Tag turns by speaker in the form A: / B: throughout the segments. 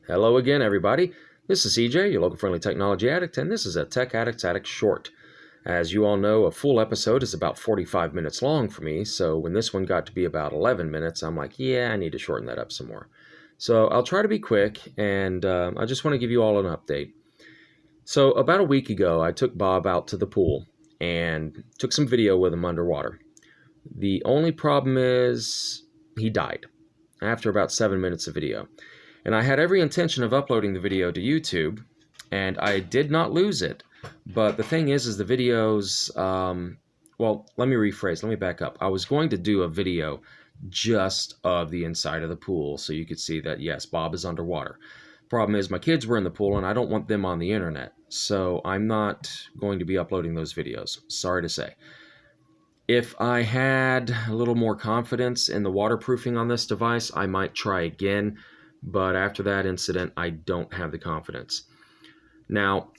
A: Hello again, everybody. This is CJ, your local friendly technology addict, and this is a Tech Addicts Addict Short. As you all know, a full episode is about 45 minutes long for me, so when this one got to be about 11 minutes, I'm like, yeah, I need to shorten that up some more. So I'll try to be quick, and I just want to give you all an update. So about a week ago, I took Bob out to the pool and took some video with him underwater. The only problem is he died after about 7 minutes of video. And I had every intention of uploading the video to YouTube, and I did not lose it. But the thing is the videos, well, let me rephrase, let me back up. I was going to do a video just of the inside of the pool so you could see that, yes, Bob is underwater. Problem is my kids were in the pool and I don't want them on the internet, so I'm not going to be uploading those videos. Sorry to say. If I had a little more confidence in the waterproofing on this device, I might try again. But after that incident, I don't have the confidence. Now,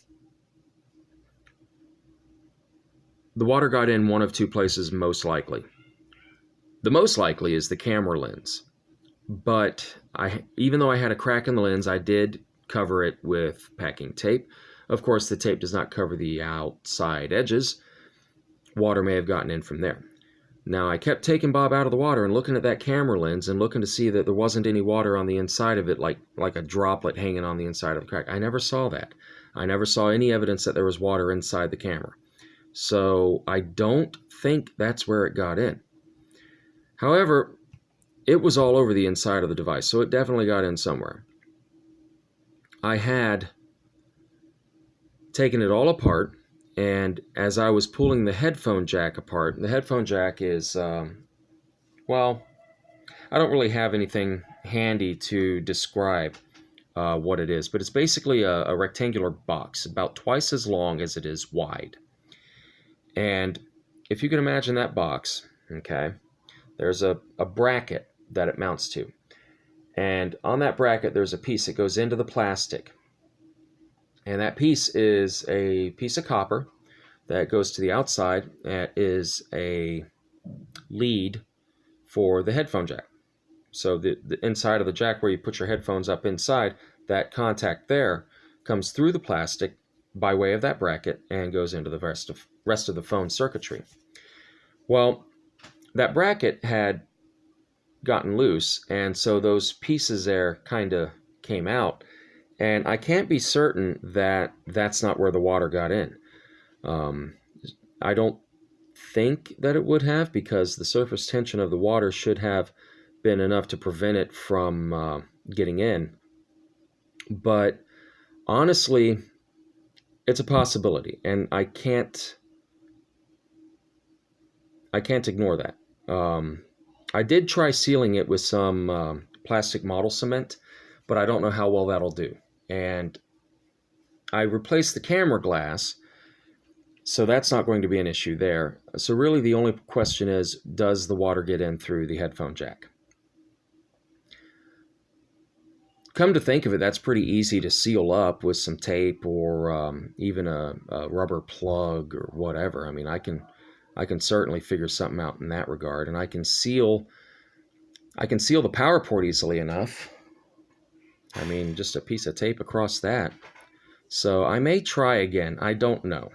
A: the water got in one of two places most likely. The most likely is the camera lens. But even though I had a crack in the lens, I did cover it with packing tape. Of course, the tape does not cover the outside edges. Water may have gotten in from there. Now, I kept taking Bob out of the water and looking at that camera lens and looking to see that there wasn't any water on the inside of it, like a droplet hanging on the inside of the crack. I never saw that. I never saw any evidence that there was water inside the camera. So I don't think that's where it got in. However, it was all over the inside of the device, so it definitely got in somewhere. I had taken it all apart, and as I was pulling the headphone jack apart, the headphone jack is, well, I don't really have anything handy to describe what it is, but it's basically a rectangular box, about twice as long as it is wide. And if you can imagine that box, okay, there's a bracket that it mounts to. And on that bracket, there's a piece that goes into the plastic. And that piece is a piece of copper that goes to the outside. That is a lead for the headphone jack. So the inside of the jack where you put your headphones up inside, that contact there comes through the plastic by way of that bracket and goes into the rest of the phone circuitry. Well, that bracket had gotten loose, and so those pieces there kind of came out. And I can't be certain that that's not where the water got in. I don't think that it would have, because the surface tension of the water should have been enough to prevent it from getting in. But honestly, it's a possibility, and I can't ignore that. I did try sealing it with some plastic model cement, but I don't know how well that'll do. And I replaced the camera glass, so that's not going to be an issue there. So really the only question is, does the water get in through the headphone jack? Come to think of it, that's pretty easy to seal up with some tape or even a rubber plug or whatever. I mean, I can certainly figure something out in that regard, and I can seal the power port easily enough. I mean, just a piece of tape across that. So I may try again. I don't know.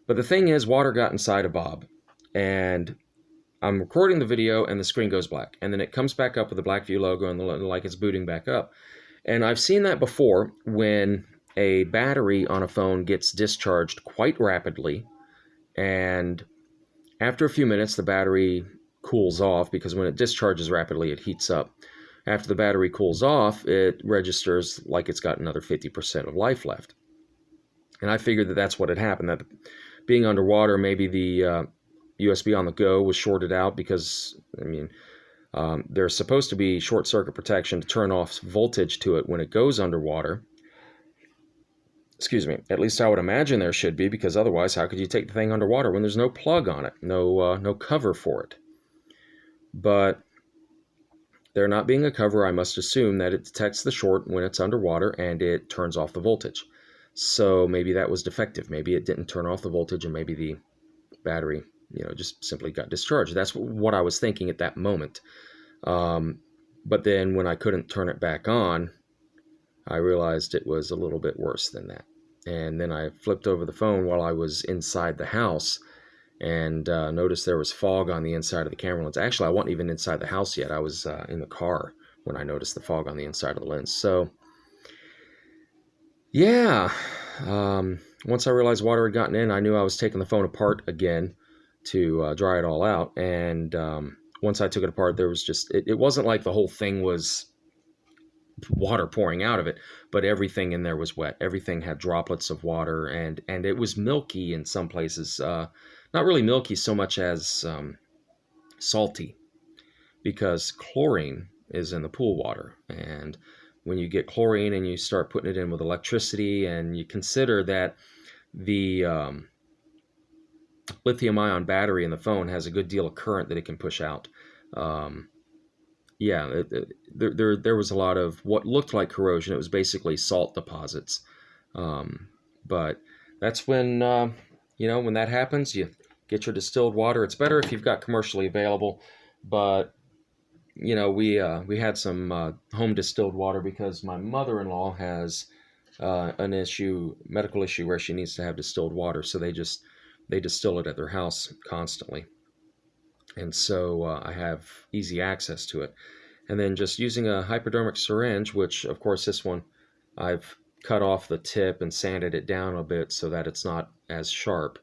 A: But the thing is, water got inside of Bob, and I'm recording the video and the screen goes black, and then it comes back up with the Blackview logo and like it's booting back up. And I've seen that before when a battery on a phone gets discharged quite rapidly, and after a few minutes the battery cools off, because when it discharges rapidly it heats up. After the battery cools off, it registers like it's got another 50% of life left. And I figured that that's what had happened, that being underwater, maybe the USB on the go was shorted out, because, I mean, there's supposed to be short circuit protection to turn off voltage to it when it goes underwater. Excuse me. At least I would imagine there should be, because otherwise how could you take the thing underwater when there's no plug on it, no cover for it? But there not being a cover, I must assume that it detects the short when it's underwater and it turns off the voltage. So maybe that was defective. Maybe it didn't turn off the voltage, and maybe the battery, just simply got discharged. That's what I was thinking at that moment. But then when I couldn't turn it back on, I realized it was a little bit worse than that. And then I flipped over the phone while I was inside the house and noticed there was fog on the inside of the camera lens. Actually, I wasn't even inside the house yet. I was in the car when I noticed the fog on the inside of the lens. So, yeah, once I realized water had gotten in, I knew I was taking the phone apart again to dry it all out. And once I took it apart, there was just, it wasn't like the whole thing was water pouring out of it, but everything in there was wet. Everything had droplets of water, and it was milky in some places. Not really milky so much as salty, because chlorine is in the pool water. And when you get chlorine and you start putting it in with electricity, and you consider that the lithium-ion battery in the phone has a good deal of current that it can push out. Yeah, there was a lot of what looked like corrosion. It was basically salt deposits. But that's when, when that happens, you get your distilled water. It's better if you've got commercially available, but we had some home distilled water because my mother-in-law has an medical issue where she needs to have distilled water. So they distill it at their house constantly. And so I have easy access to it. And then just using a hypodermic syringe, which of course this one I've cut off the tip and sanded it down a bit so that it's not as sharp.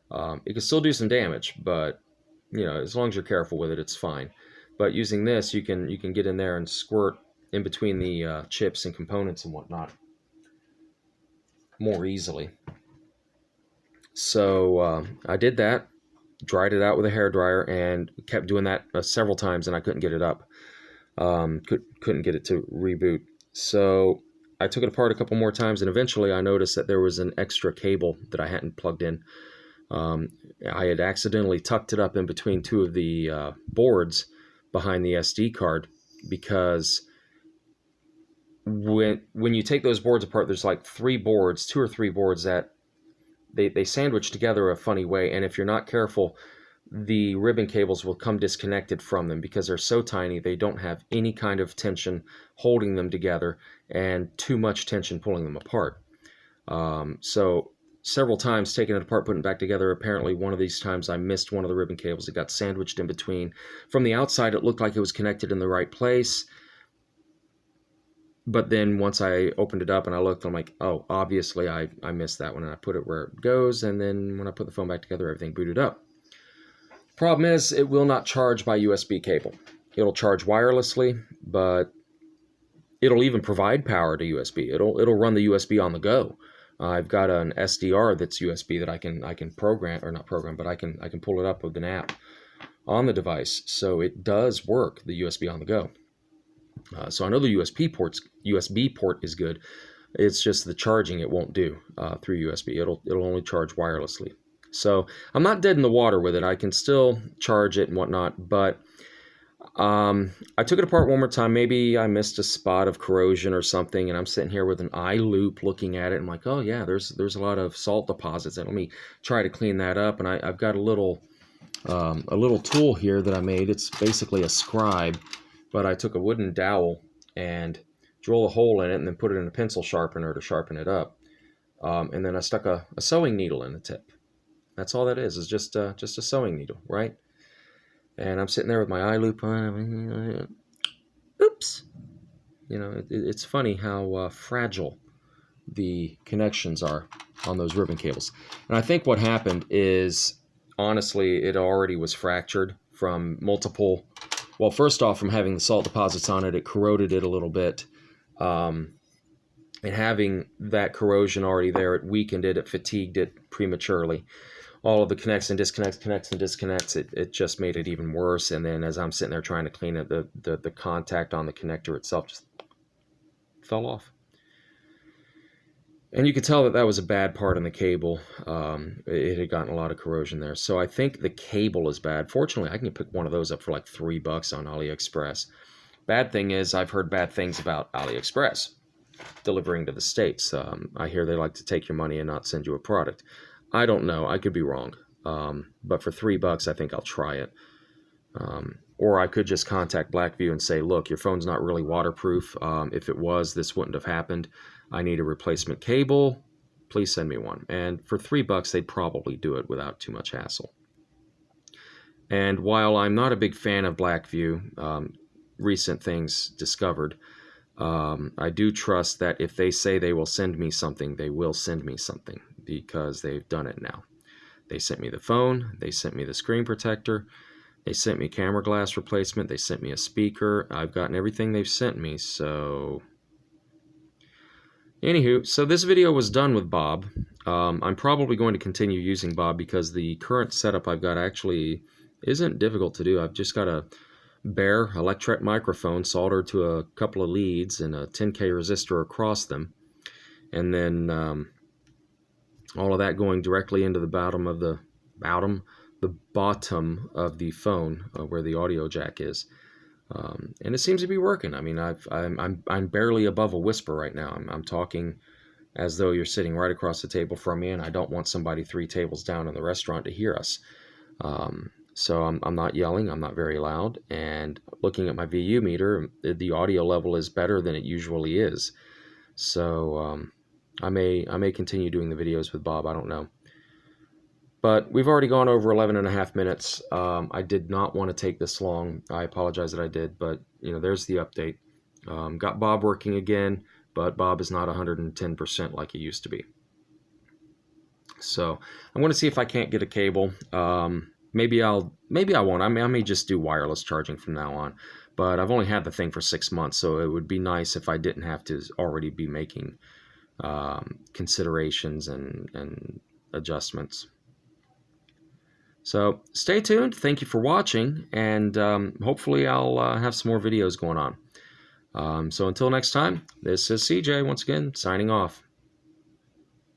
A: It can still do some damage, but as long as you're careful with it, it's fine. But using this, you can get in there and squirt in between the chips and components and whatnot more easily. So I did that, dried it out with a hairdryer, and kept doing that several times, and I couldn't get it up. Couldn't get it to reboot. So I took it apart a couple more times, and eventually I noticed that there was an extra cable that I hadn't plugged in. I had accidentally tucked it up in between two of the boards behind the SD card, because when you take those boards apart, there's like two or three boards that they sandwich together a funny way, and if you're not careful, the ribbon cables will come disconnected from them because they're so tiny. They don't have any kind of tension holding them together, and too much tension pulling them apart. So several times taking it apart, putting it back together, apparently one of these times I missed one of the ribbon cables. It got sandwiched in between. From the outside, it looked like it was connected in the right place. But then once I opened it up and I looked, I'm like, oh, obviously I missed that one, and I put it where it goes. And then when I put the phone back together, everything booted up. Problem is, it will not charge by USB cable. It'll charge wirelessly, but it'll even provide power to USB. It'll run the USB on the go. I've got an SDR that's USB that I can program, or not program, but I can pull it up with an app on the device, so it does work, the USB on the go. So I know the USB port is good. It's just the charging it won't do through USB. It'll only charge wirelessly. So I'm not dead in the water with it. I can still charge it and whatnot, but I took it apart one more time. Maybe I missed a spot of corrosion or something, and I'm sitting here with an eye loop looking at it. I'm like, oh yeah, there's a lot of salt deposits, and let me try to clean that up. And I've got a little tool here that I made. It's basically a scribe, but I took a wooden dowel and drilled a hole in it, and then put it in a pencil sharpener to sharpen it up. And then I stuck a sewing needle in the tip. That's all that is just a sewing needle, right? And I'm sitting there with my eye loop on. Oops. It's funny how fragile the connections are on those ribbon cables. And I think what happened is, honestly, it already was fractured from multiple. Well, first off, from having the salt deposits on it, it corroded it a little bit. And having that corrosion already there, it weakened it, it fatigued it prematurely. All of the connects and disconnects, it just made it even worse. And then as I'm sitting there trying to clean it, the contact on the connector itself just fell off. And you could tell that was a bad part in the cable. It had gotten a lot of corrosion there. So I think the cable is bad. Fortunately, I can pick one of those up for like $3 on AliExpress. Bad thing is, I've heard bad things about AliExpress delivering to the States. I hear they like to take your money and not send you a product. I don't know. I could be wrong. But for $3, I think I'll try it. Or I could just contact Blackview and say, look, your phone's not really waterproof. If it was, this wouldn't have happened. I need a replacement cable. Please send me one. And for $3, they'd probably do it without too much hassle. And while I'm not a big fan of Blackview, recent things discovered, I do trust that if they say they will send me something, they will send me something, because they've done it now. They sent me the phone, they sent me the screen protector, they sent me camera glass replacement, they sent me a speaker. I've gotten everything they've sent me, so... Anywho, so this video was done with Bob. I'm probably going to continue using Bob because the current setup I've got actually isn't difficult to do. I've just got a bare electret microphone soldered to a couple of leads and a 10K resistor across them, and then all of that going directly into the bottom of the phone where the audio jack is, and it seems to be working. I mean, I'm barely above a whisper right now. I'm talking as though you're sitting right across the table from me, and I don't want somebody 3 tables down in the restaurant to hear us. So I'm not yelling, I'm not very loud, and looking at my VU meter, the audio level is better than it usually is. So I may continue doing the videos with Bob, I don't know. But we've already gone over 11.5 minutes. I did not want to take this long. I apologize that I did, but there's the update. Got Bob working again, but Bob is not 110% like he used to be. So I'm going to see if I can't get a cable. Maybe I won't. I may just do wireless charging from now on. But I've only had the thing for 6 months, so it would be nice if I didn't have to already be making considerations and adjustments. So stay tuned. Thank you for watching, and hopefully I'll have some more videos going on. So until next time, this is CJ once again signing off.